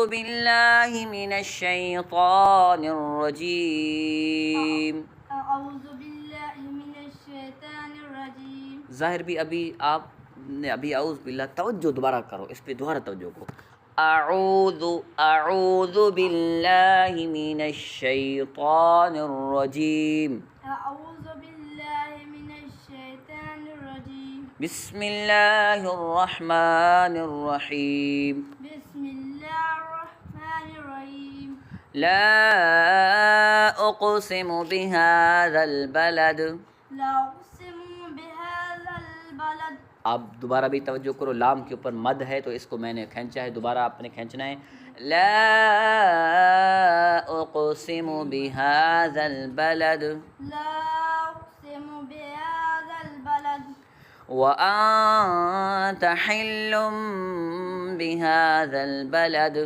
बिल्लाहि मिनश्शैतानिर्रजीम। अऊज़ु बिल्लाहि मिनश्शैतानिर्रजीम। ज़ाहिर भी अभी आपने अभी औज़ बिल्लाह तवज्जो दोबारा करो, इस पे दोबारा तवज्जो को। अऊज़ु बिल्लाहि मिनश्शैतानिर्रजीम। अऊज़ु बिल्लाहि मिनश्शैतानिर्रजीम। बिस्मिल्लाहिर्रहमानिर्रहीम। बिस्मिल्लाहिर्रहमानिर्रहीम। ला उक़सिमु बिहाज़ल बलद। ला उक़सिमु बिहाज़ल बलद। आप दोबारा भी तवज्जो करो, लाम के ऊपर मद है तो इसको मैंने खींचा है, दोबारा आपने खींचना है। ला उक़सिमु बिहाज़ल बलद। ला उक़सिमु बिहाज़ल बलद। व अन्त हिल्लुम बिहाज़ल बलद।